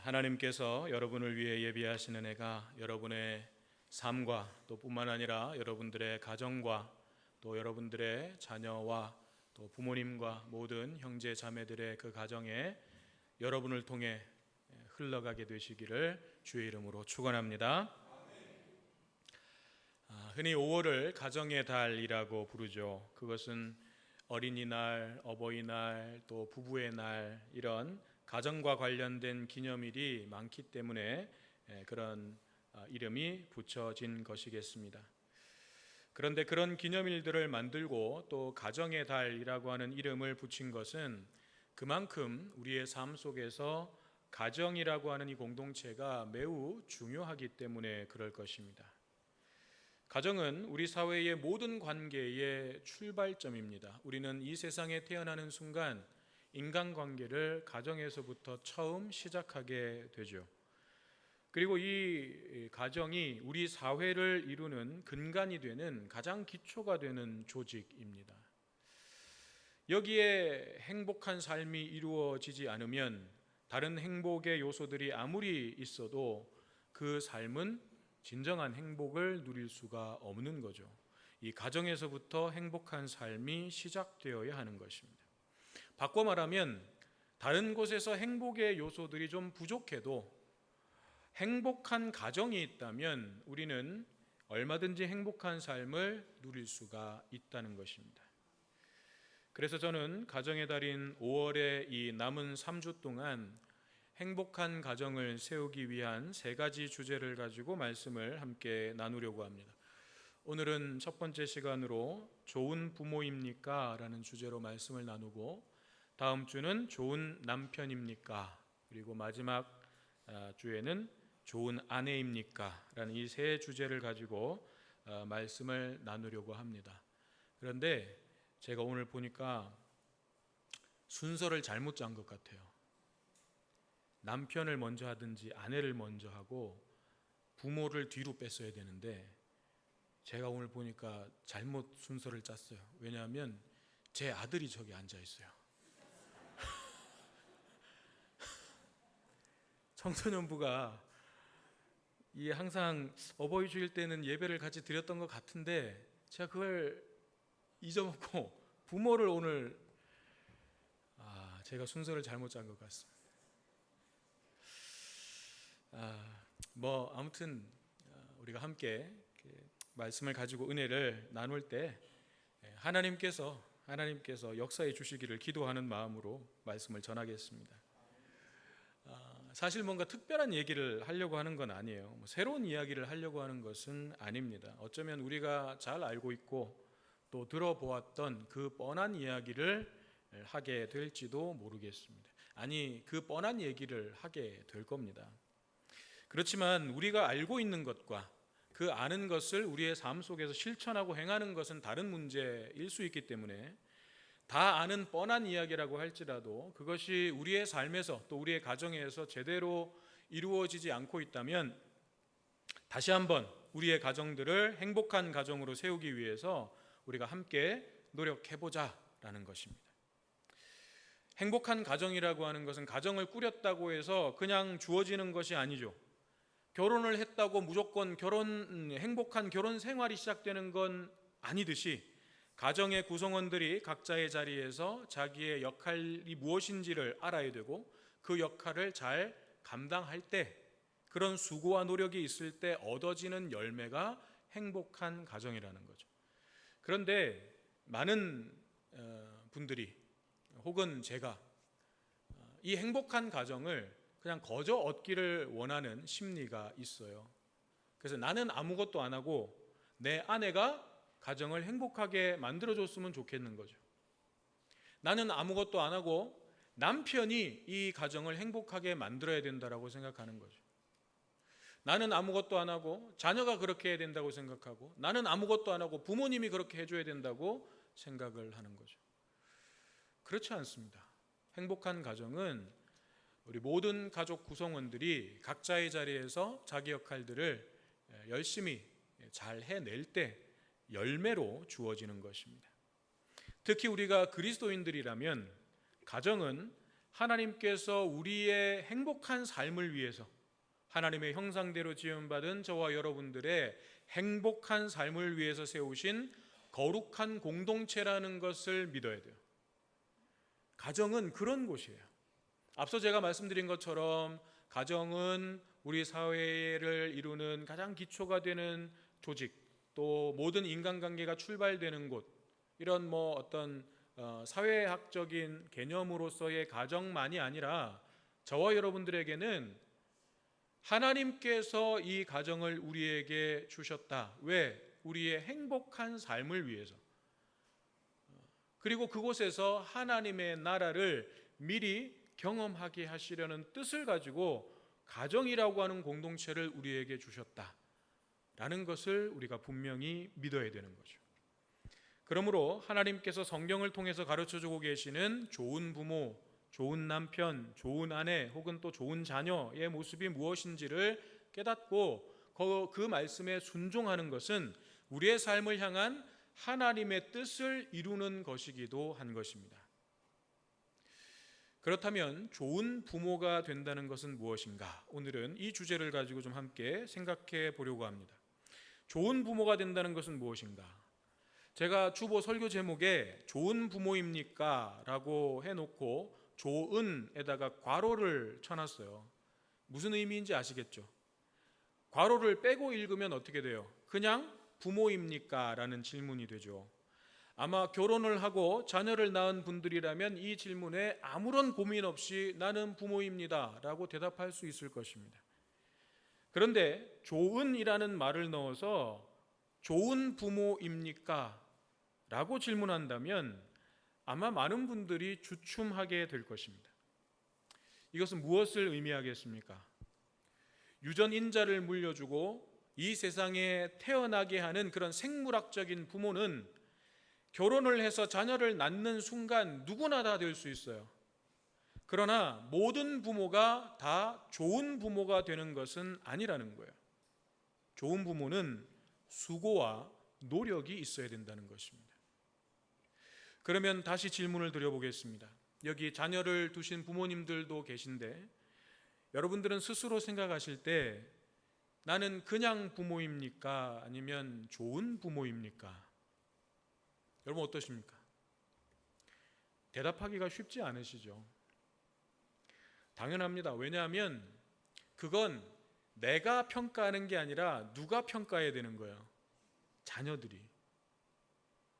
하나님께서 여러분을 위해 예비하시는 해가 여러분의 삶과 또 뿐만 아니라 여러분들의 가정과 또 여러분들의 자녀와 또 부모님과 모든 형제 자매들의 그 가정에 여러분을 통해 흘러가게 되시기를 주의 이름으로 축원합니다. 흔히 5월을 가정의 달이라고 부르죠. 그것은 어린이날, 어버이날, 또 부부의 날 이런 가정과 관련된 기념일이 많기 때문에 그런 이름이 붙여진 것이겠습니다. 그런데 그런 기념일들을 만들고 또 가정의 달이라고 하는 이름을 붙인 것은 그만큼 우리의 삶 속에서 가정이라고 하는 이 공동체가 매우 중요하기 때문에 그럴 것입니다. 가정은 우리 사회의 모든 관계의 출발점입니다. 우리는 이 세상에 태어나는 순간 인간관계를 가정에서부터 처음 시작하게 되죠. 그리고 이 가정이 우리 사회를 이루는 근간이 되는 가장 기초가 되는 조직입니다. 여기에 행복한 삶이 이루어지지 않으면 다른 행복의 요소들이 아무리 있어도 그 삶은 진정한 행복을 누릴 수가 없는 거죠. 이 가정에서부터 행복한 삶이 시작되어야 하는 것입니다. 바꿔 말하면 다른 곳에서 행복의 요소들이 좀 부족해도 행복한 가정이 있다면 우리는 얼마든지 행복한 삶을 누릴 수가 있다는 것입니다. 그래서 저는 가정의 달인 5월의 이 남은 3주 동안 행복한 가정을 세우기 위한 3가지 주제를 가지고 말씀을 함께 나누려고 합니다. 오늘은 첫 번째 시간으로 좋은 부모입니까? 라는 주제로 말씀을 나누고, 다음 주는 좋은 남편입니까? 그리고 마지막 주에는 좋은 아내입니까? 라는 이 3 주제를 가지고 말씀을 나누려고 합니다. 그런데 제가 오늘 보니까 순서를 잘못 짠 것 같아요. 남편을 먼저 하든지 아내를 먼저 하고 부모를 뒤로 뺐어야 되는데 제가 오늘 보니까 잘못 순서를 짰어요. 왜냐하면 제 아들이 저기 앉아 있어요. 청소년부가 항상 어버이 주일 때는 예배를 같이 드렸던 것 같은데 제가 그걸 잊어먹고 부모를 오늘 제가 순서를 잘못 짠 것 같습니다. 아무튼 우리가 함께 말씀을 가지고 은혜를 나눌 때 하나님께서 역사해 주시기를 기도하는 마음으로 말씀을 전하겠습니다. 사실 뭔가 특별한 얘기를 하려고 하는 건 아니에요. 새로운 이야기를 하려고 하는 것은 아닙니다. 어쩌면 우리가 잘 알고 있고 또 들어보았던 그 뻔한 이야기를 하게 될지도 모르겠습니다. 아니, 그 뻔한 얘기를 하게 될 겁니다. 그렇지만 우리가 알고 있는 것과 그 아는 것을 우리의 삶 속에서 실천하고 행하는 것은 다른 문제일 수 있기 때문에 다 아는 뻔한 이야기라고 할지라도 그것이 우리의 삶에서 또 우리의 가정에서 제대로 이루어지지 않고 있다면 다시 한번 우리의 가정들을 행복한 가정으로 세우기 위해서 우리가 함께 노력해보자라는 것입니다. 행복한 가정이라고 하는 것은 가정을 꾸렸다고 해서 그냥 주어지는 것이 아니죠. 결혼을 했다고 무조건 행복한 결혼 생활이 시작되는 건 아니듯이 가정의 구성원들이 각자의 자리에서 자기의 역할이 무엇인지를 알아야 되고 그 역할을 잘 감당할 때 그런 수고와 노력이 있을 때 얻어지는 열매가 행복한 가정이라는 거죠. 그런데 많은 분들이 혹은 제가 이 행복한 가정을 그냥 거저 얻기를 원하는 심리가 있어요. 그래서 나는 아무것도 안 하고 내 아내가 가정을 행복하게 만들어줬으면 좋겠는 거죠. 나는 아무것도 안 하고 남편이 이 가정을 행복하게 만들어야 된다고 생각하는 거죠. 나는 아무것도 안 하고 자녀가 그렇게 해야 된다고 생각하고 나는 아무것도 안 하고 부모님이 그렇게 해줘야 된다고 생각을 하는 거죠. 그렇지 않습니다. 행복한 가정은 우리 모든 가족 구성원들이 각자의 자리에서 자기 역할들을 열심히 잘 해낼 때 열매로 주어지는 것입니다. 특히 우리가 그리스도인들이라면 가정은 하나님께서 우리의 행복한 삶을 위해서, 하나님의 형상대로 지음받은 저와 여러분들의 행복한 삶을 위해서 세우신 거룩한 공동체라는 것을 믿어야 돼요. 가정은 그런 곳이에요. 앞서 제가 말씀드린 것처럼 가정은 우리 사회를 이루는 가장 기초가 되는 조직, 또 모든 인간관계가 출발되는 곳, 이런 어떤 사회학적인 개념으로서의 가정만이 아니라 저와 여러분들에게는 하나님께서 이 가정을 우리에게 주셨다. 왜? 우리의 행복한 삶을 위해서. 그리고 그곳에서 하나님의 나라를 미리 경험하게 하시려는 뜻을 가지고 가정이라고 하는 공동체를 우리에게 주셨다라는 것을 우리가 분명히 믿어야 되는 거죠. 그러므로 하나님께서 성경을 통해서 가르쳐주고 계시는 좋은 부모, 좋은 남편, 좋은 아내 혹은 또 좋은 자녀의 모습이 무엇인지를 깨닫고 그 말씀에 순종하는 것은 우리의 삶을 향한 하나님의 뜻을 이루는 것이기도 한 것입니다. 그렇다면 좋은 부모가 된다는 것은 무엇인가? 오늘은 이 주제를 가지고 좀 함께 생각해 보려고 합니다. 좋은 부모가 된다는 것은 무엇인가? 제가 주보 설교 제목에 좋은 부모입니까? 라고 해놓고 좋은에다가 괄호를 쳐놨어요. 무슨 의미인지 아시겠죠? 괄호를 빼고 읽으면 어떻게 돼요? 그냥 부모입니까? 라는 질문이 되죠. 아마 결혼을 하고 자녀를 낳은 분들이라면 이 질문에 아무런 고민 없이 나는 부모입니다 라고 대답할 수 있을 것입니다. 그런데 좋은이라는 말을 넣어서 좋은 부모입니까? 라고 질문한다면 아마 많은 분들이 주춤하게 될 것입니다. 이것은 무엇을 의미하겠습니까? 유전인자를 물려주고 이 세상에 태어나게 하는 그런 생물학적인 부모는 결혼을 해서 자녀를 낳는 순간 누구나 다 될 수 있어요. 그러나 모든 부모가 다 좋은 부모가 되는 것은 아니라는 거예요. 좋은 부모는 수고와 노력이 있어야 된다는 것입니다. 그러면 다시 질문을 드려보겠습니다. 여기 자녀를 두신 부모님들도 계신데 여러분들은 스스로 생각하실 때 나는 그냥 부모입니까? 아니면 좋은 부모입니까? 여러분 어떠십니까? 대답하기가 쉽지 않으시죠? 당연합니다. 왜냐하면 그건 내가 평가하는 게 아니라 누가 평가해야 되는 거예요? 자녀들이.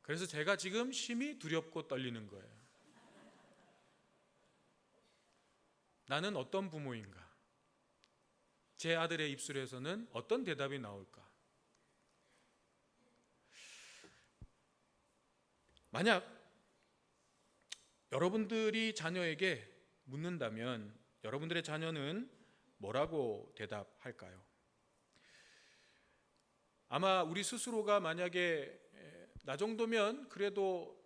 그래서 제가 지금 심히 두렵고 떨리는 거예요. 나는 어떤 부모인가? 제 아들의 입술에서는 어떤 대답이 나올까? 만약 여러분들이 자녀에게 묻는다면 여러분들의 자녀는 뭐라고 대답할까요? 아마 우리 스스로가 만약에 나 정도면 그래도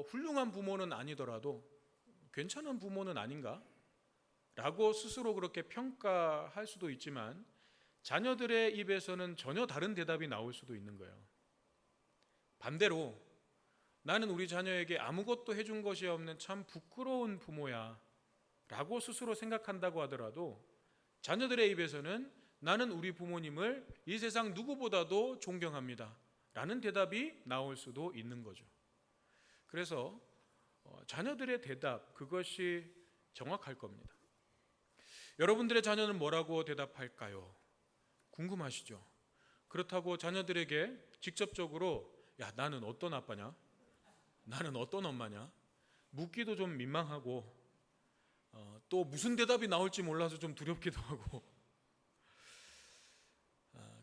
훌륭한 부모는 아니더라도 괜찮은 부모는 아닌가? 라고 스스로 그렇게 평가할 수도 있지만 자녀들의 입에서는 전혀 다른 대답이 나올 수도 있는 거예요. 반대로 나는 우리 자녀에게 아무것도 해준 것이 없는 참 부끄러운 부모야 라고 스스로 생각한다고 하더라도 자녀들의 입에서는 나는 우리 부모님을 이 세상 누구보다도 존경합니다 라는 대답이 나올 수도 있는 거죠. 그래서 자녀들의 대답, 그것이 정확할 겁니다. 여러분들의 자녀는 뭐라고 대답할까요? 궁금하시죠? 그렇다고 자녀들에게 직접적으로 야, 나는 어떤 아빠냐? 나는 어떤 엄마냐? 묻기도 좀 민망하고 또 무슨 대답이 나올지 몰라서 좀 두렵기도 하고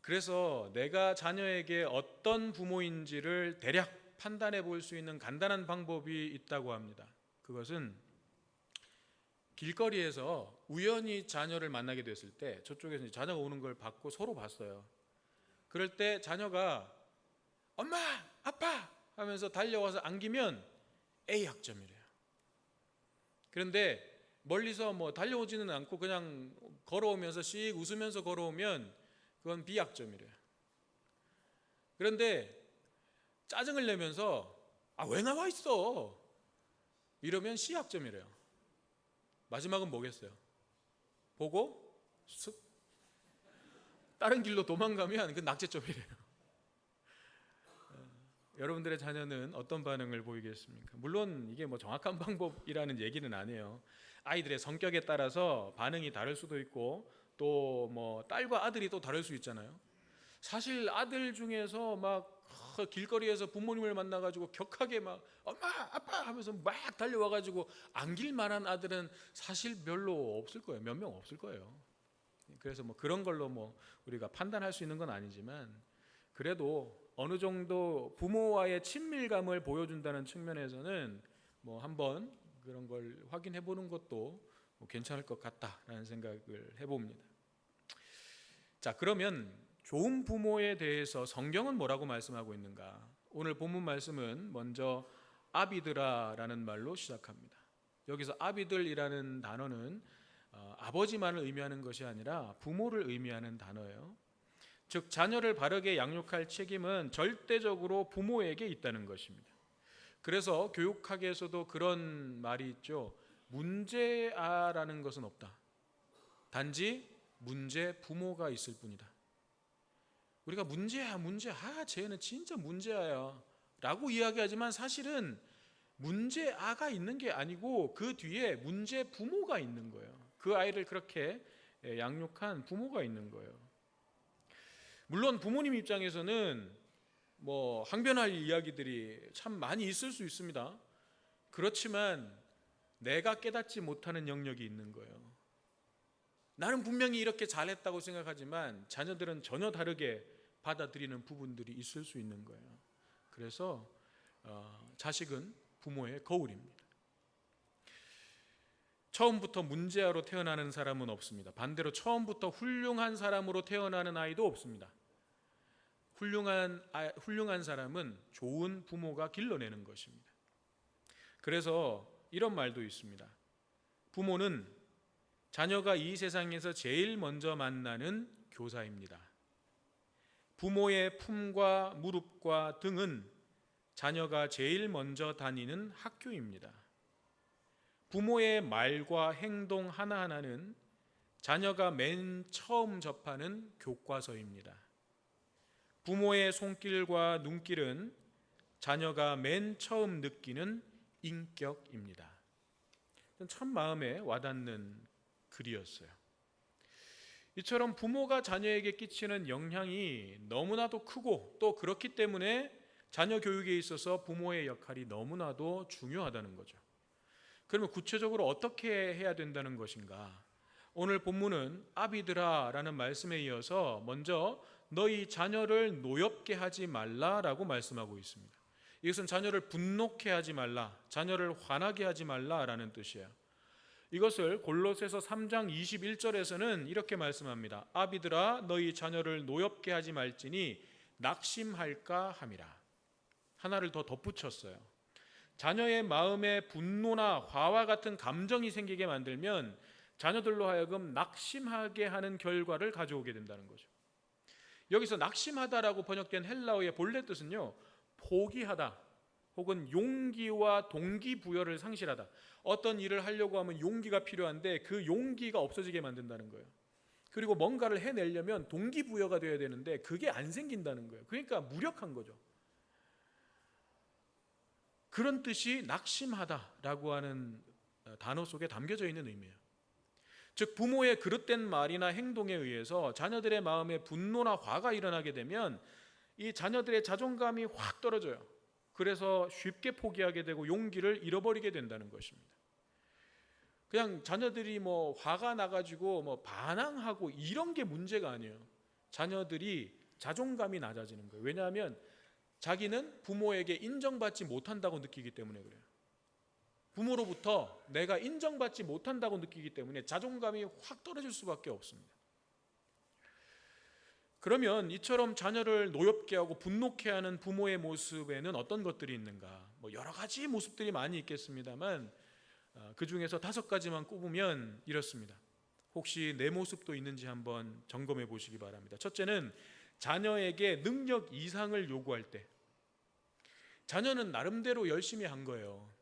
그래서 내가 자녀에게 어떤 부모인지를 대략 판단해 볼 수 있는 간단한 방법이 있다고 합니다. 그것은 길거리에서 우연히 자녀를 만나게 됐을 때 저쪽에서 자녀가 오는 걸 봤고 서로 봤어요. 그럴 때 자녀가 엄마, 아빠 하면서 달려와서 안기면 A 학점이래요. 그런데 멀리서 달려오지는 않고 그냥 걸어오면서 씩 웃으면서 걸어오면 그건 B 학점이래요. 그런데 짜증을 내면서 왜 나와 있어? 이러면 C 학점이래요. 마지막은 뭐겠어요? 보고 쓱 다른 길로 도망가면 그 낙제점이래요. 여러분들의 자녀는 어떤 반응을 보이겠습니까? 물론 이게 뭐 정확한 방법이라는 얘기는 아니에요. 아이들의 성격에 따라서 반응이 다를 수도 있고 또 뭐 딸과 아들이 또 다를 수 있잖아요. 사실 아들 중에서 막 길거리에서 부모님을 만나가지고 격하게 막 엄마 아빠 하면서 막 달려와가지고 안길 만한 아들은 사실 별로 없을 거예요. 몇 명 없을 거예요. 그래서 뭐 그런 걸로 뭐 우리가 판단할 수 있는 건 아니지만 그래도 어느 정도 부모와의 친밀감을 보여준다는 측면에서는 뭐 한번 그런 걸 확인해 보는 것도 뭐 괜찮을 것 같다라는 생각을 해봅니다. 자, 그러면 좋은 부모에 대해서 성경은 뭐라고 말씀하고 있는가? 오늘 본문 말씀은 먼저 아비드라라는 말로 시작합니다. 여기서 아비들이라는 단어는 아버지만을 의미하는 것이 아니라 부모를 의미하는 단어예요. 즉 자녀를 바르게 양육할 책임은 절대적으로 부모에게 있다는 것입니다. 그래서 교육학에서도 그런 말이 있죠. 문제아라는 것은 없다. 단지 문제 부모가 있을 뿐이다. 우리가 문제야 쟤는 진짜 문제아야 라고 이야기하지만 사실은 문제아가 있는 게 아니고 그 뒤에 문제 부모가 있는 거예요. 그 아이를 그렇게 양육한 부모가 있는 거예요. 물론 부모님 입장에서는 뭐 항변할 이야기들이 참 많이 있을 수 있습니다. 그렇지만 내가 깨닫지 못하는 영역이 있는 거예요. 나는 분명히 이렇게 잘했다고 생각하지만 자녀들은 전혀 다르게 받아들이는 부분들이 있을 수 있는 거예요. 그래서 자식은 부모의 거울입니다. 처음부터 문제아로 태어나는 사람은 없습니다. 반대로 처음부터 훌륭한 사람으로 태어나는 아이도 없습니다. 훌륭한 사람은 좋은 부모가 길러내는 것입니다. 그래서 이런 말도 있습니다. 부모는 자녀가 이 세상에서 제일 먼저 만나는 교사입니다. 부모의 품과 무릎과 등은 자녀가 제일 먼저 다니는 학교입니다. 부모의 말과 행동 하나하나는 자녀가 맨 처음 접하는 교과서입니다. 부모의 손길과 눈길은 자녀가 맨 처음 느끼는 인격입니다. 참 마음에 와닿는 글이었어요. 이처럼 부모가 자녀에게 끼치는 영향이 너무나도 크고 또 그렇기 때문에 자녀 교육에 있어서 부모의 역할이 너무나도 중요하다는 거죠. 그러면 구체적으로 어떻게 해야 된다는 것인가? 오늘 본문은 아비드라라는 말씀에 이어서 먼저 너희 자녀를 노엽게 하지 말라라고 말씀하고 있습니다. 이것은 자녀를 분노케 하지 말라, 자녀를 화나게 하지 말라라는 뜻이에요. 이것을 골로새서 3장 21절에서는 이렇게 말씀합니다. 아비들아 너희 자녀를 노엽게 하지 말지니 낙심할까 함이라. 하나를 더 덧붙였어요. 자녀의 마음에 분노나 화와 같은 감정이 생기게 만들면 자녀들로 하여금 낙심하게 하는 결과를 가져오게 된다는 거죠. 여기서 낙심하다라고 번역된 헬라어의 본래 뜻은요, 포기하다 혹은 용기와 동기부여를 상실하다. 어떤 일을 하려고 하면 용기가 필요한데 그 용기가 없어지게 만든다는 거예요. 그리고 뭔가를 해내려면 동기부여가 돼야 되는데 그게 안 생긴다는 거예요. 그러니까 무력한 거죠. 그런 뜻이 낙심하다라고 하는 단어 속에 담겨져 있는 의미예요. 즉 부모의 그릇된 말이나 행동에 의해서 자녀들의 마음에 분노나 화가 일어나게 되면 이 자녀들의 자존감이 확 떨어져요. 그래서 쉽게 포기하게 되고 용기를 잃어버리게 된다는 것입니다. 그냥 자녀들이 뭐 화가 나가지고 뭐 반항하고 이런 게 문제가 아니에요. 자녀들이 자존감이 낮아지는 거예요. 왜냐하면 자기는 부모에게 인정받지 못한다고 느끼기 때문에 그래요. 부모로부터 내가 인정받지 못한다고 느끼기 때문에 자존감이 확 떨어질 수밖에 없습니다. 그러면 이처럼 자녀를 노엽게 하고 분노케 하는 부모의 모습에는 어떤 것들이 있는가? 뭐 여러 가지 모습들이 많이 있겠습니다만 그 중에서 5가지만 꼽으면 이렇습니다. 혹시 내 모습도 있는지 한번 점검해 보시기 바랍니다. 첫째는 자녀에게 능력 이상을 요구할 때, 자녀는 나름대로 열심히 한 거예요.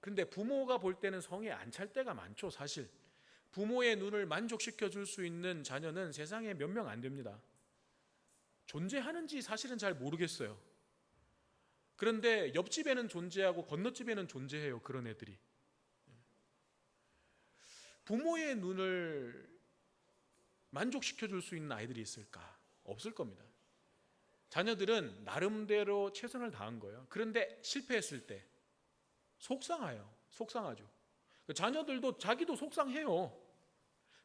그런데 부모가 볼 때는 성에 안 찰 때가 많죠. 사실 부모의 눈을 만족시켜 줄 수 있는 자녀는 세상에 몇 명 안 됩니다. 존재하는지 사실은 잘 모르겠어요. 그런데 옆집에는 존재하고 건너집에는 존재해요. 그런 애들이. 부모의 눈을 만족시켜 줄 수 있는 아이들이 있을까? 없을 겁니다. 자녀들은 나름대로 최선을 다한 거예요. 그런데 실패했을 때 속상하죠. 자녀들도 자기도 속상해요.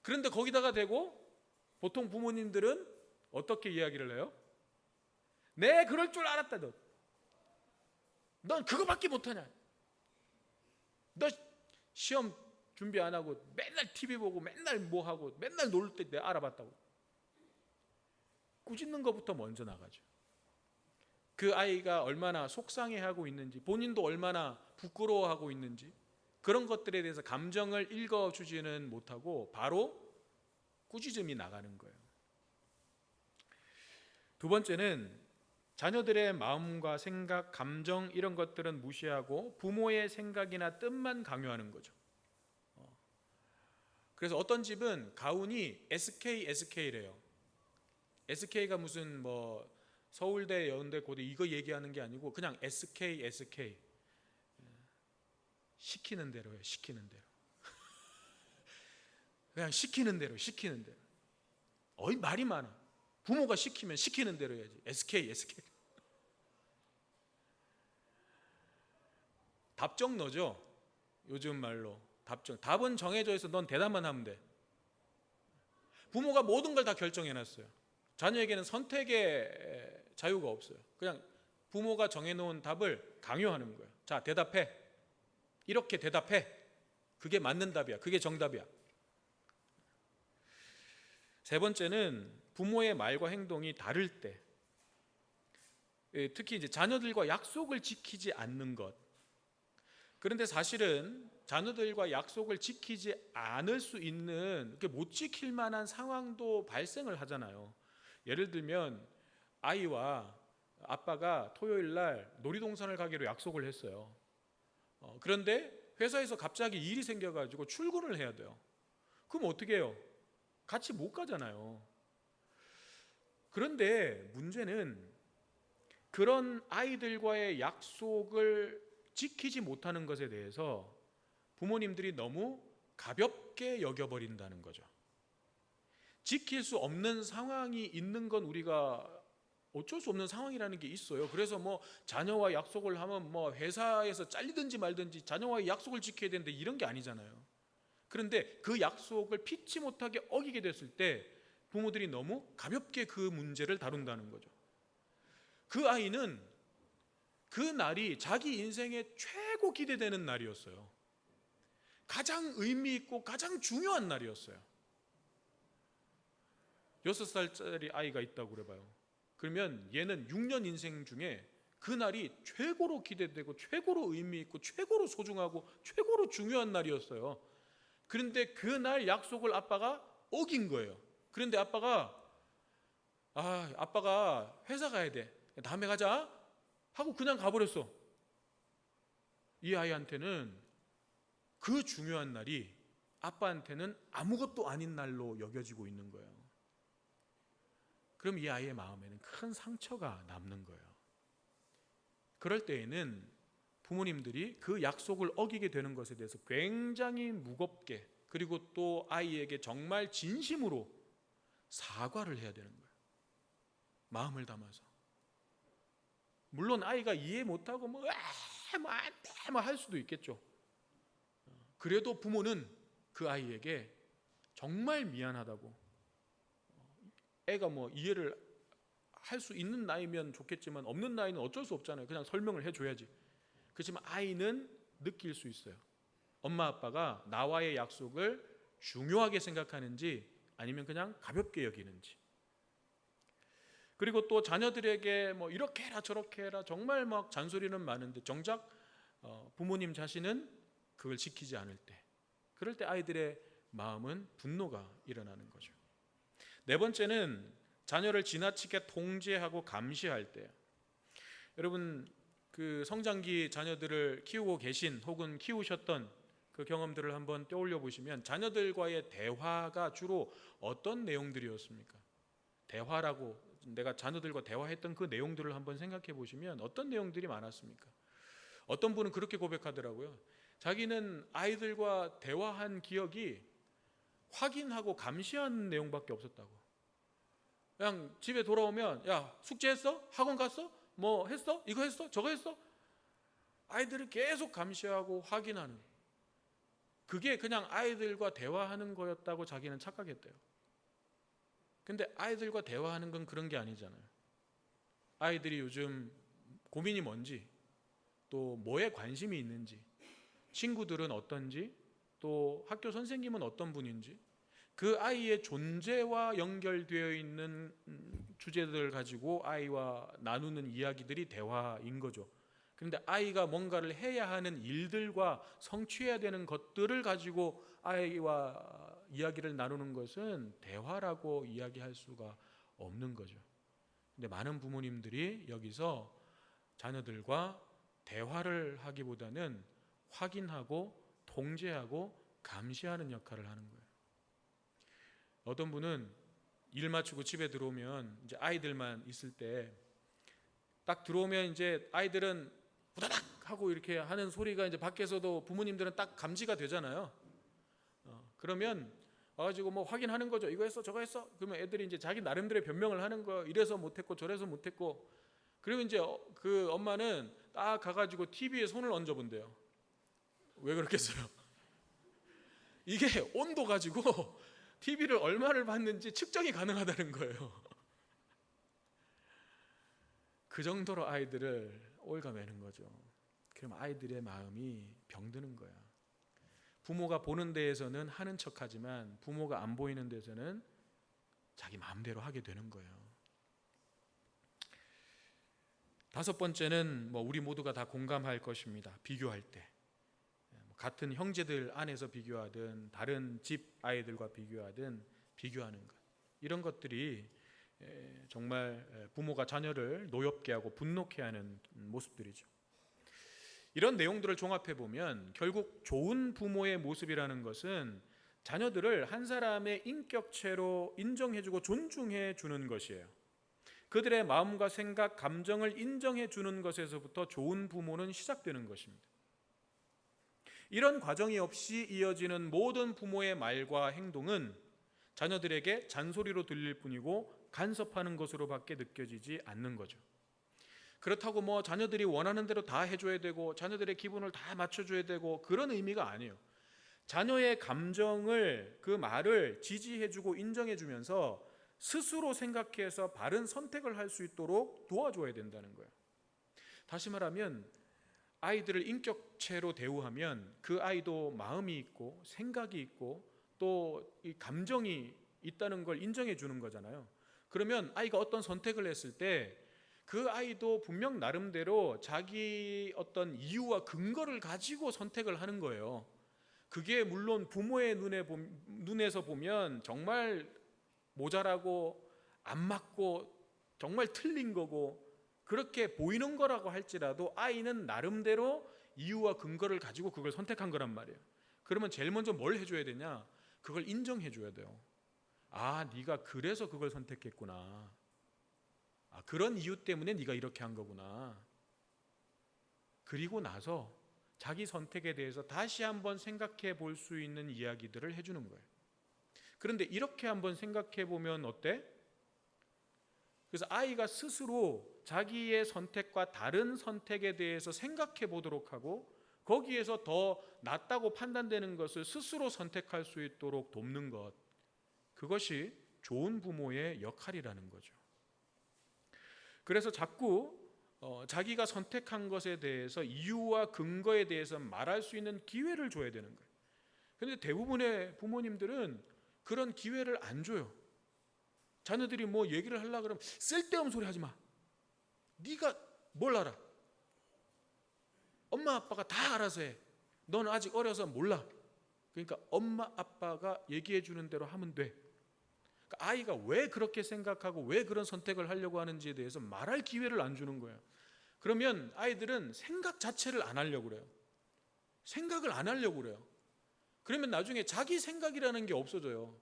그런데 거기다가 대고 보통 부모님들은 어떻게 이야기를 해요? 네, 그럴 줄 알았다. 넌 그거밖에 못하냐? 너 시험 준비 안 하고 맨날 TV 보고 맨날 뭐 하고 맨날 놀 때 내가 알아봤다고. 꾸짖는 것부터 먼저 나가죠. 그 아이가 얼마나 속상해하고 있는지, 본인도 얼마나 부끄러워하고 있는지, 그런 것들에 대해서 감정을 읽어주지는 못하고 바로 꾸짖음이 나가는 거예요. 두 번째는 자녀들의 마음과 생각, 감정 이런 것들은 무시하고 부모의 생각이나 뜻만 강요하는 거죠. 그래서 어떤 집은 가훈이 SK래요. SK가 무슨 뭐 서울대, 연대, 고대 이거 얘기하는 게 아니고 그냥 SK. 시키는 대로 해요. 시키는 대로. 그냥 시키는 대로. 어이 말이 많아. 부모가 시키면 시키는 대로 해야지. SK. 답정너죠. 요즘 말로 답은 정해져 있어. 넌 대답만 하면 돼. 부모가 모든 걸 다 결정해놨어요. 자녀에게는 선택의 자유가 없어요. 그냥 부모가 정해놓은 답을 강요하는 거예요. 자, 대답해. 이렇게 대답해. 그게 맞는 답이야. 그게 정답이야. 세 번째는 부모의 말과 행동이 다를 때, 특히 이제 자녀들과 약속을 지키지 않는 것. 그런데 사실은 자녀들과 약속을 지키지 않을 수 있는, 못 지킬 만한 상황도 발생을 하잖아요. 예를 들면 아이와 아빠가 토요일 날 놀이동산을 가기로 약속을 했어요. 그런데 회사에서 갑자기 일이 생겨가지고 출근을 해야 돼요. 그럼 어떻게 해요? 같이 못 가잖아요. 그런데 문제는 그런 아이들과의 약속을 지키지 못하는 것에 대해서 부모님들이 너무 가볍게 여겨버린다는 거죠. 지킬 수 없는 상황이 있는 건 우리가 어쩔 수 없는 상황이라는 게 있어요. 그래서 뭐 자녀와 약속을 하면 뭐 회사에서 잘리든지 말든지 자녀와의 약속을 지켜야 되는데 이런 게 아니잖아요. 그런데 그 약속을 피치 못하게 어기게 됐을 때 부모들이 너무 가볍게 그 문제를 다룬다는 거죠. 그 아이는 그 날이 자기 인생의 최고 기대되는 날이었어요. 가장 의미 있고 가장 중요한 날이었어요. 6살짜리 아이가 있다고 그래봐요. 그러면 얘는 6년 인생 중에 그 날이 최고로 기대되고 최고로 의미 있고 최고로 소중하고 최고로 중요한 날이었어요. 그런데 그 날 약속을 아빠가 어긴 거예요. 그런데 아빠가 회사 가야 돼. 다음에 가자 하고 그냥 가버렸어. 이 아이한테는 그 중요한 날이 아빠한테는 아무것도 아닌 날로 여겨지고 있는 거예요. 그럼 이 아이의 마음에는 큰 상처가 남는 거예요. 그럴 때에는 부모님들이 그 약속을 어기게 되는 것에 대해서 굉장히 무겁게, 그리고 또 아이에게 정말 진심으로 사과를 해야 되는 거예요. 마음을 담아서. 물론 아이가 이해 못하고 안 돼 할 수도 있겠죠. 그래도 부모는 그 아이에게 정말 미안하다고, 애가 뭐 이해를 할 수 있는 나이면 좋겠지만 없는 나이는 어쩔 수 없잖아요. 그냥 설명을 해줘야지. 그렇지만 아이는 느낄 수 있어요. 엄마 아빠가 나와의 약속을 중요하게 생각하는지 아니면 그냥 가볍게 여기는지. 그리고 또 자녀들에게 뭐 이렇게 해라 저렇게 해라 정말 막 잔소리는 많은데 정작 부모님 자신은 그걸 지키지 않을 때, 그럴 때 아이들의 마음은 분노가 일어나는 거죠. 네 번째는 자녀를 지나치게 통제하고 감시할 때. 여러분, 그 성장기 자녀들을 키우고 계신 혹은 키우셨던 그 경험들을 한번 떠올려 보시면 자녀들과의 대화가 주로 어떤 내용들이었습니까? 대화라고 내가 자녀들과 대화했던 그 내용들을 한번 생각해 보시면 어떤 내용들이 많았습니까? 어떤 분은 그렇게 고백하더라고요. 자기는 아이들과 대화한 기억이 확인하고 감시하는 내용밖에 없었다고. 그냥 집에 돌아오면 야 숙제했어? 학원 갔어? 뭐 했어? 이거 했어? 저거 했어? 아이들을 계속 감시하고 확인하는, 그게 그냥 아이들과 대화하는 거였다고 자기는 착각했대요. 근데 아이들과 대화하는 건 그런 게 아니잖아요. 아이들이 요즘 고민이 뭔지, 또 뭐에 관심이 있는지, 친구들은 어떤지, 또 학교 선생님은 어떤 분인지, 그 아이의 존재와 연결되어 있는 주제들을 가지고 아이와 나누는 이야기들이 대화인 거죠. 그런데 아이가 뭔가를 해야 하는 일들과 성취해야 되는 것들을 가지고 아이와 이야기를 나누는 것은 대화라고 이야기할 수가 없는 거죠. 근데 많은 부모님들이 여기서 자녀들과 대화를 하기보다는 확인하고 통제하고 감시하는 역할을 하는 거예요. 어떤 분은 일 마치고 집에 들어오면 이제 아이들만 있을 때 딱 들어오면 이제 아이들은 후다닥 하고 이렇게 하는 소리가 이제 밖에서도 부모님들은 딱 감지가 되잖아요. 그러면 와가지고 뭐 확인하는 거죠. 이거 했어, 저거 했어. 그러면 애들이 이제 자기 나름대로의 변명을 하는 거예요. 이래서 못했고 저래서 못했고. 그리고 이제 그 엄마는 딱 가가지고 TV에 손을 얹어본대요. 왜 그렇겠어요? 이게 온도 가지고 TV를 얼마를 봤는지 측정이 가능하다는 거예요. 그 정도로 아이들을 올가매는 거죠. 그럼 아이들의 마음이 병드는 거야. 부모가 보는 데에서는 하는 척하지만 부모가 안 보이는 데서는 자기 마음대로 하게 되는 거예요. 다섯 번째는 우리 모두가 다 공감할 것입니다. 비교할 때, 같은 형제들 안에서 비교하든 다른 집 아이들과 비교하든 비교하는 것, 이런 것들이 정말 부모가 자녀를 노엽게 하고 분노케 하는 모습들이죠. 이런 내용들을 종합해 보면 결국 좋은 부모의 모습이라는 것은 자녀들을 한 사람의 인격체로 인정해주고 존중해 주는 것이에요. 그들의 마음과 생각, 감정을 인정해 주는 것에서부터 좋은 부모는 시작되는 것입니다. 이런 과정이 없이 이어지는 모든 부모의 말과 행동은 자녀들에게 잔소리로 들릴 뿐이고 간섭하는 것으로밖에 느껴지지 않는 거죠. 그렇다고 자녀들이 원하는 대로 다 해줘야 되고 자녀들의 기분을 다 맞춰줘야 되고 그런 의미가 아니에요. 자녀의 감정을, 그 말을 지지해주고 인정해주면서 스스로 생각해서 바른 선택을 할 수 있도록 도와줘야 된다는 거예요. 다시 말하면 아이들을 인격체로 대우하면 그 아이도 마음이 있고 생각이 있고 또 이 감정이 있다는 걸 인정해 주는 거잖아요. 그러면 아이가 어떤 선택을 했을 때 그 아이도 분명 나름대로 자기 어떤 이유와 근거를 가지고 선택을 하는 거예요. 그게 물론 부모의 눈에서 보면 정말 모자라고 안 맞고 정말 틀린 거고 그렇게 보이는 거라고 할지라도 아이는 나름대로 이유와 근거를 가지고 그걸 선택한 거란 말이에요. 그러면 제일 먼저 뭘 해줘야 되냐? 그걸 인정해 줘야 돼요. 아, 네가 그래서 그걸 선택했구나. 아, 그런 이유 때문에 네가 이렇게 한 거구나. 그리고 나서 자기 선택에 대해서 다시 한번 생각해 볼 수 있는 이야기들을 해주는 거예요. 그런데 이렇게 한번 생각해 보면 어때? 그래서 아이가 스스로 자기의 선택과 다른 선택에 대해서 생각해 보도록 하고 거기에서 더 낫다고 판단되는 것을 스스로 선택할 수 있도록 돕는 것, 그것이 좋은 부모의 역할이라는 거죠. 그래서 자꾸 자기가 선택한 것에 대해서 이유와 근거에 대해서 말할 수 있는 기회를 줘야 되는 거예요. 그런데 대부분의 부모님들은 그런 기회를 안 줘요. 자녀들이 얘기를 하려고 그러면 쓸데없는 소리 하지 마. 네가 뭘 알아? 엄마 아빠가 다 알아서 해. 너는 아직 어려서 몰라. 그러니까 엄마 아빠가 얘기해 주는 대로 하면 돼. 그러니까 아이가 왜 그렇게 생각하고 왜 그런 선택을 하려고 하는지에 대해서 말할 기회를 안 주는 거예요. 그러면 아이들은 생각 자체를 안 하려고 그래요. 생각을 안 하려고 그래요. 그러면 나중에 자기 생각이라는 게 없어져요.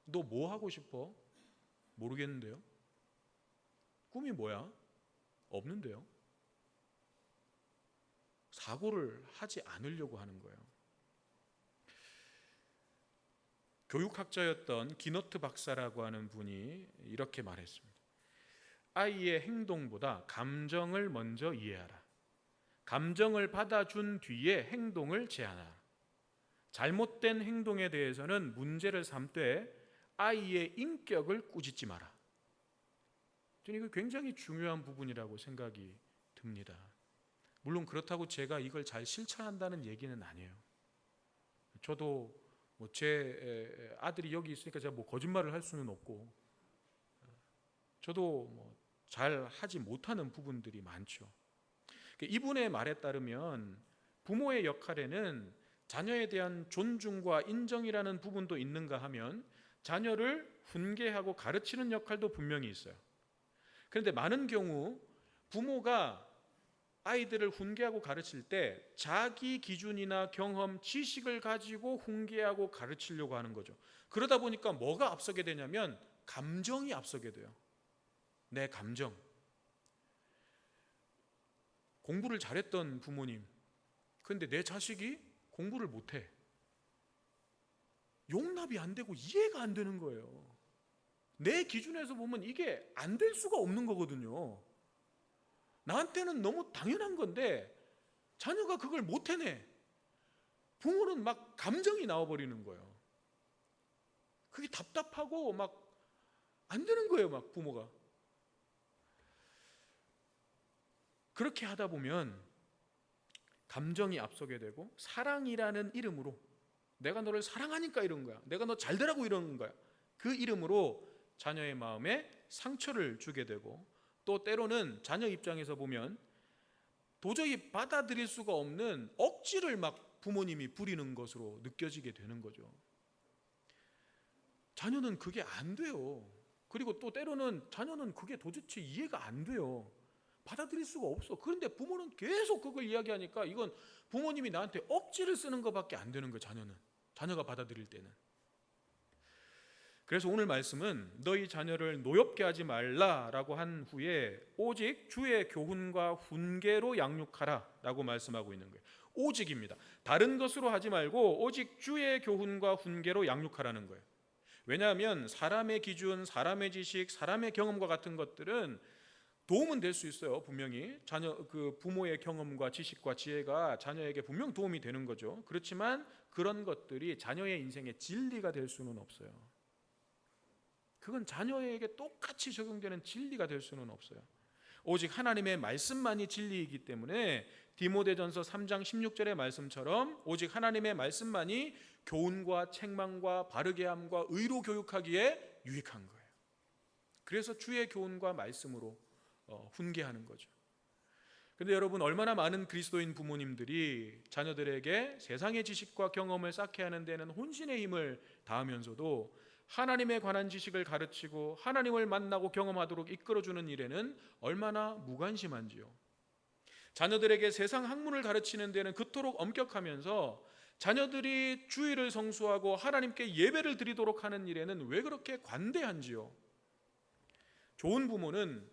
너 뭐 하고 싶어? 모르겠는데요. 꿈이 뭐야? 없는데요. 사고를 하지 않으려고 하는 거예요. 교육학자였던 기너트 박사라고 하는 분이 이렇게 말했습니다. 아이의 행동보다 감정을 먼저 이해하라. 감정을 받아준 뒤에 행동을 제한하라. 잘못된 행동에 대해서는 문제를 삼되 아이의 인격을 꾸짖지 마라. 저는 이거 굉장히 중요한 부분이라고 생각이 듭니다. 물론 그렇다고 제가 이걸 잘 실천한다는 얘기는 아니에요. 저도 제 아들이 여기 있으니까 제가 거짓말을 할 수는 없고, 저도 잘 하지 못하는 부분들이 많죠. 이분의 말에 따르면 부모의 역할에는 자녀에 대한 존중과 인정이라는 부분도 있는가 하면 자녀를 훈계하고 가르치는 역할도 분명히 있어요. 그런데 많은 경우 부모가 아이들을 훈계하고 가르칠 때 자기 기준이나 경험, 지식을 가지고 훈계하고 가르치려고 하는 거죠. 그러다 보니까 뭐가 앞서게 되냐면 감정이 앞서게 돼요. 내 감정. 공부를 잘했던 부모님, 그런데 내 자식이 공부를 못해. 용납이 안 되고 이해가 안 되는 거예요. 내 기준에서 보면 이게 안 될 수가 없는 거거든요. 나한테는 너무 당연한 건데 자녀가 그걸 못 해내. 부모는 막 감정이 나와버리는 거예요. 그게 답답하고 막 안 되는 거예요, 막 부모가. 그렇게 하다 보면 감정이 앞서게 되고 사랑이라는 이름으로, 내가 너를 사랑하니까 이런 거야, 내가 너 잘 되라고 이러는 거야, 그 이름으로 자녀의 마음에 상처를 주게 되고, 또 때로는 자녀 입장에서 보면 도저히 받아들일 수가 없는 억지를 막 부모님이 부리는 것으로 느껴지게 되는 거죠. 자녀는 그게 안 돼요. 그리고 또 때로는 자녀는 그게 도대체 이해가 안 돼요. 받아들일 수가 없어. 그런데 부모는 계속 그걸 이야기하니까 이건 부모님이 나한테 억지를 쓰는 것밖에 안 되는 거예요. 자녀가 받아들일 때는. 그래서 오늘 말씀은 너희 자녀를 노엽게 하지 말라라고 한 후에 오직 주의 교훈과 훈계로 양육하라 라고 말씀하고 있는 거예요. 오직입니다. 다른 것으로 하지 말고 오직 주의 교훈과 훈계로 양육하라는 거예요. 왜냐하면 사람의 기준, 사람의 지식, 사람의 경험과 같은 것들은 도움은 될 수 있어요. 분명히 부모의 경험과 지식과 지혜가 자녀에게 분명 도움이 되는 거죠. 그렇지만 그런 것들이 자녀의 인생의 진리가 될 수는 없어요. 그건 자녀에게 똑같이 적용되는 진리가 될 수는 없어요. 오직 하나님의 말씀만이 진리이기 때문에 디모데전서 3장 16절의 말씀처럼 오직 하나님의 말씀만이 교훈과 책망과 바르게 함과 의로 교육하기에 유익한 거예요. 그래서 주의 교훈과 말씀으로 훈계하는 거죠. 그런데 여러분, 얼마나 많은 그리스도인 부모님들이 자녀들에게 세상의 지식과 경험을 쌓게 하는 데는 혼신의 힘을 다하면서도 하나님에 관한 지식을 가르치고 하나님을 만나고 경험하도록 이끌어주는 일에는 얼마나 무관심한지요. 자녀들에게 세상 학문을 가르치는 데는 그토록 엄격하면서 자녀들이 주일을 성수하고 하나님께 예배를 드리도록 하는 일에는 왜 그렇게 관대한지요. 좋은 부모는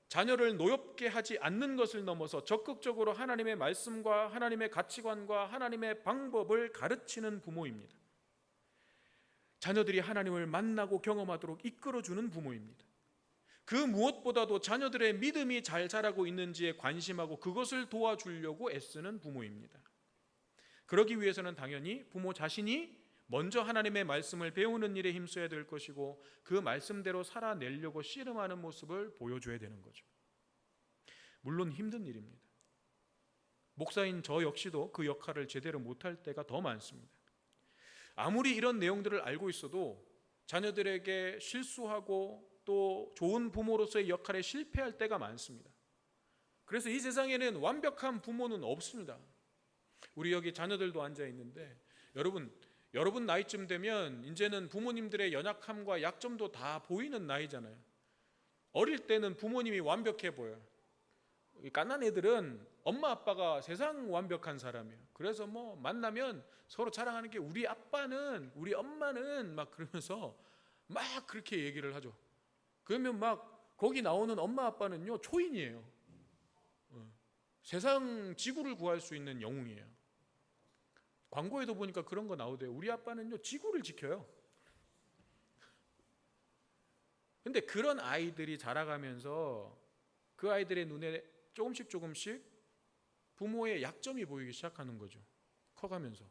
자녀를 노엽게 하지 않는 것을 넘어서 적극적으로 하나님의 말씀과 하나님의 가치관과 하나님의 방법을 가르치는 부모입니다. 자녀들이 하나님을 만나고 경험하도록 이끌어주는 부모입니다. 그 무엇보다도 자녀들의 믿음이 잘 자라고 있는지에 관심하고 그것을 도와주려고 애쓰는 부모입니다. 그러기 위해서는 당연히 부모 자신이 먼저 하나님의 말씀을 배우는 일에 힘써야 될 것이고 그 말씀대로 살아내려고 씨름하는 모습을 보여줘야 되는 거죠. 물론 힘든 일입니다. 목사인 저 역시도 그 역할을 제대로 못할 때가 더 많습니다. 아무리 이런 내용들을 알고 있어도 자녀들에게 실수하고 또 좋은 부모로서의 역할에 실패할 때가 많습니다. 그래서 이 세상에는 완벽한 부모는 없습니다. 우리 여기 자녀들도 앉아 있는데 여러분 나이쯤 되면 이제는 부모님들의 연약함과 약점도 다 보이는 나이잖아요. 어릴 때는 부모님이 완벽해 보여요. 이 갓난 애들은 엄마 아빠가 세상 완벽한 사람이에요. 그래서 뭐 만나면 서로 자랑하는 게 우리 아빠는, 우리 엄마는 막 그러면서 막 그렇게 얘기를 하죠. 그러면 막 거기 나오는 엄마 아빠는요 초인이에요. 세상 지구를 구할 수 있는 영웅이에요. 광고에도 보니까 그런 거 나오대요. 우리 아빠는요 지구를 지켜요. 근데 그런 아이들이 자라가면서 그 아이들의 눈에 조금씩 부모의 약점이 보이기 시작하는 거죠. 커가면서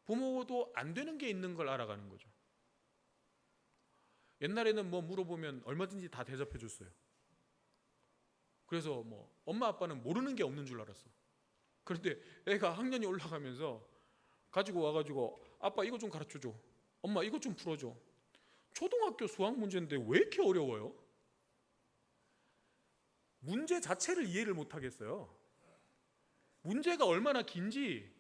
부모도 안 되는 게 있는 걸 알아가는 거죠. 옛날에는 뭐 물어보면 얼마든지 다 대접해 줬어요. 그래서 뭐 엄마 아빠는 모르는 게 없는 줄 알았어. 그런데 애가 학년이 올라가면서 가지고 와가지고 아빠 이거 좀 가르쳐줘, 엄마 이거 좀 풀어줘. 초등학교 수학 문제인데 왜 이렇게 어려워요? 문제 자체를 이해를 못 하겠어요. 문제가 얼마나 긴지.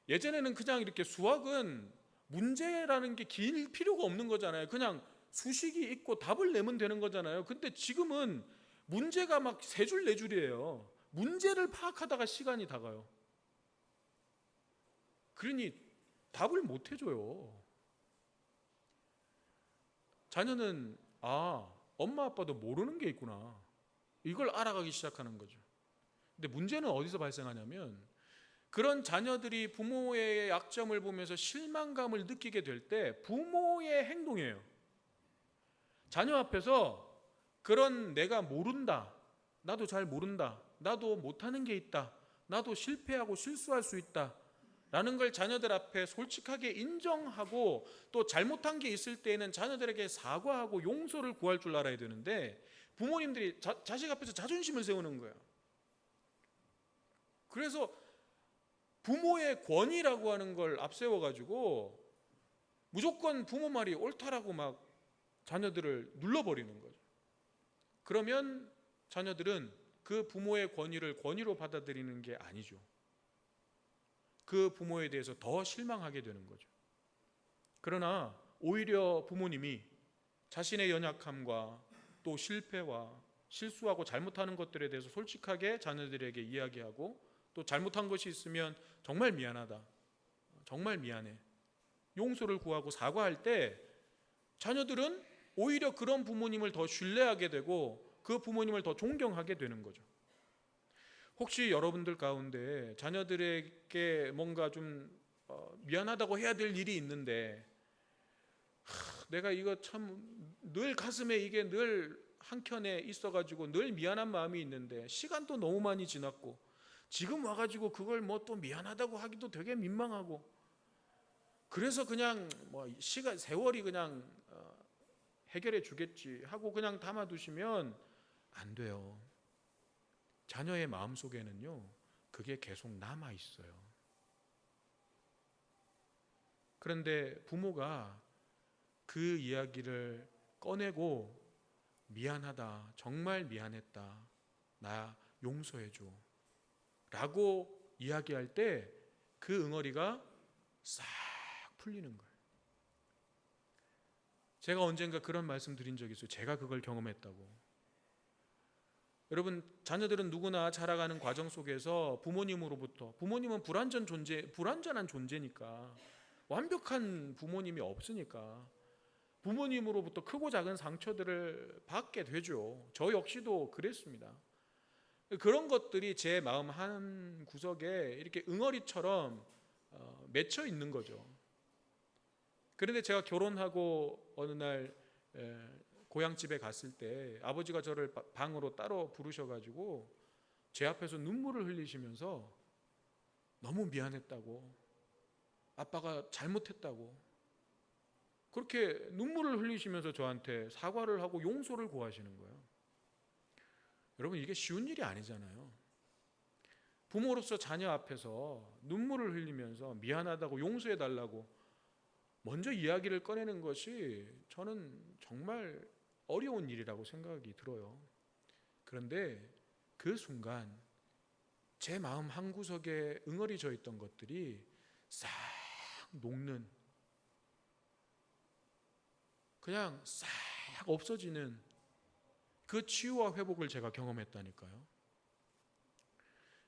예전에는 그냥 이렇게 수학은 문제라는 게 길 필요가 없는 거잖아요. 그냥 수식이 있고 답을 내면 되는 거잖아요. 근데 지금은 문제가 막 세 줄 네 줄이에요. 문제를 파악하다가 시간이 다 가요. 그러니 답을 못 해줘요. 자녀는 엄마 아빠도 모르는 게 있구나, 이걸 알아가기 시작하는 거죠. 근데 문제는 어디서 발생하냐면 그런 자녀들이 부모의 약점을 보면서 실망감을 느끼게 될 때 부모의 행동이에요. 자녀 앞에서 그런 내가 모른다, 나도 잘 모른다, 나도 못하는 게 있다, 나도 실패하고 실수할 수 있다 라는 걸 자녀들 앞에 솔직하게 인정하고 또 잘못한 게 있을 때에는 자녀들에게 사과하고 용서를 구할 줄 알아야 되는데 부모님들이 자식 앞에서 자존심을 세우는 거예요. 그래서 부모의 권위라고 하는 걸 앞세워가지고 무조건 부모 말이 옳다라고 막 자녀들을 눌러버리는 거죠. 그러면 자녀들은 그 부모의 권위를 권위로 받아들이는 게 아니죠. 그 부모에 대해서 더 실망하게 되는 거죠. 그러나 오히려 부모님이 자신의 연약함과 또 실패와 실수하고 잘못하는 것들에 대해서 솔직하게 자녀들에게 이야기하고 또 잘못한 것이 있으면 정말 미안하다, 정말 미안해, 용서를 구하고 사과할 때 자녀들은 오히려 그런 부모님을 더 신뢰하게 되고 그 부모님을 더 존경하게 되는 거죠. 혹시 여러분들 가운데 자녀들에게 뭔가 좀 미안하다고 해야 될 일이 있는데 내가 이거 참 늘 가슴에 이게 늘 한켠에 있어가지고 늘 미안한 마음이 있는데 시간도 너무 많이 지났고 지금 와가지고 그걸 뭐 또 미안하다고 하기도 되게 민망하고 그래서 그냥 뭐 시간 세월이 그냥 해결해 주겠지 하고 그냥 담아두시면 안 돼요. 자녀의 마음속에는요 그게 계속 남아 있어요. 그런데 부모가 그 이야기를 꺼내고 미안하다, 정말 미안했다, 나 용서해줘 라고 이야기할 때 그 응어리가 싹 풀리는 거예요. 제가 언젠가 그런 말씀 드린 적이 있어요. 제가 그걸 경험했다고. 여러분, 자녀들은 누구나 자라가는 과정 속에서 부모님으로부터, 부모님은 불완전한 존재니까, 완벽한 부모님이 없으니까 부모님으로부터 크고 작은 상처들을 받게 되죠. 저 역시도 그랬습니다. 그런 것들이 제 마음 한 구석에 이렇게 응어리처럼 맺혀 있는 거죠. 그런데 제가 결혼하고 어느 날 고향집에 갔을 때 아버지가 저를 방으로 따로 부르셔가지고 제 앞에서 눈물을 흘리시면서 너무 미안했다고, 아빠가 잘못했다고 그렇게 눈물을 흘리시면서 저한테 사과를 하고 용서를 구하시는 거예요. 여러분, 이게 쉬운 일이 아니잖아요. 부모로서 자녀 앞에서 눈물을 흘리면서 미안하다고 용서해달라고 먼저 이야기를 꺼내는 것이 저는 정말 어려운 일이라고 생각이 들어요. 그런데 그 순간 제 마음 한구석에 응어리져 있던 것들이 싹 녹는, 그냥 싹 없어지는 그 치유와 회복을 제가 경험했다니까요.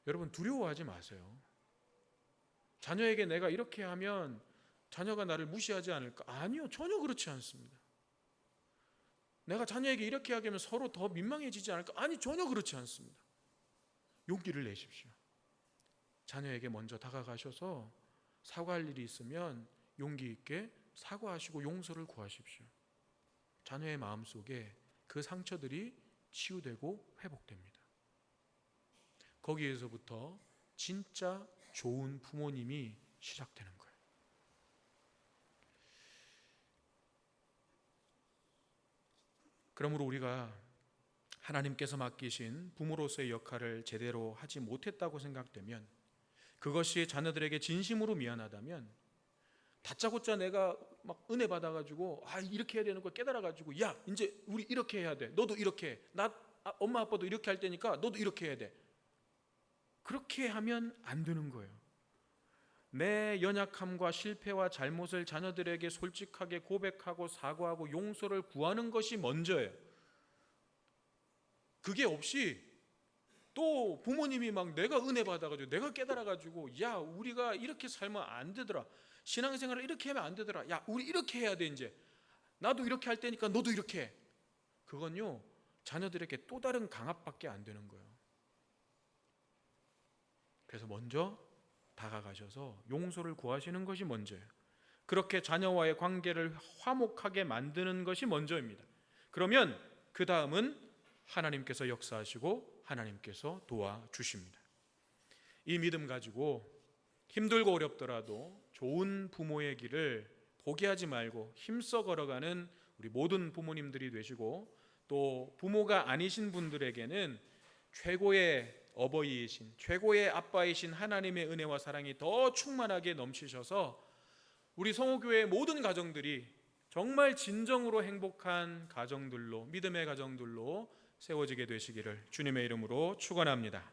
여러분, 두려워하지 마세요. 자녀에게 내가 이렇게 하면 자녀가 나를 무시하지 않을까? 아니요, 전혀 그렇지 않습니다. 내가 자녀에게 이렇게 하게 하면 서로 더 민망해지지 않을까? 아니, 전혀 그렇지 않습니다. 용기를 내십시오. 자녀에게 먼저 다가가셔서 사과할 일이 있으면 용기 있게 사과하시고 용서를 구하십시오. 자녀의 마음속에 그 상처들이 치유되고 회복됩니다. 거기에서부터 진짜 좋은 부모님이 시작되는 거예요. 그러므로 우리가 하나님께서 맡기신 부모로서의 역할을 제대로 하지 못했다고 생각되면, 그것이 자녀들에게 진심으로 미안하다면, 다짜고짜 내가 막 은혜 받아가지고 이렇게 해야 되는 걸 깨달아가지고 야 이제 우리 이렇게 해야 돼, 너도 이렇게 해, 엄마 아빠도 이렇게 할 테니까 너도 이렇게 해야 돼, 그렇게 하면 안 되는 거예요. 내 연약함과 실패와 잘못을 자녀들에게 솔직하게 고백하고 사과하고 용서를 구하는 것이 먼저예요. 그게 없이 또 부모님이 막 내가 은혜 받아가지고 내가 깨달아가지고 야 우리가 이렇게 살면 안 되더라, 신앙생활을 이렇게 하면 안 되더라, 야 우리 이렇게 해야 돼, 이제 나도 이렇게 할 테니까 너도 이렇게 해. 그건요 자녀들에게 또 다른 강압밖에 안 되는 거예요. 그래서 먼저 다가가셔서 용서를 구하시는 것이 먼저예요. 그렇게 자녀와의 관계를 화목하게 만드는 것이 먼저입니다. 그러면 그 다음은 하나님께서 역사하시고 하나님께서 도와주십니다. 이 믿음 가지고 힘들고 어렵더라도 좋은 부모의 길을 포기하지 말고 힘써 걸어가는 우리 모든 부모님들이 되시고, 또 부모가 아니신 분들에게는 최고의 어버이이신, 최고의 아빠이신 하나님의 은혜와 사랑이 더 충만하게 넘치셔서 우리 성호교회의 모든 가정들이 정말 진정으로 행복한 가정들로, 믿음의 가정들로 세워지게 되시기를 주님의 이름으로 축원합니다.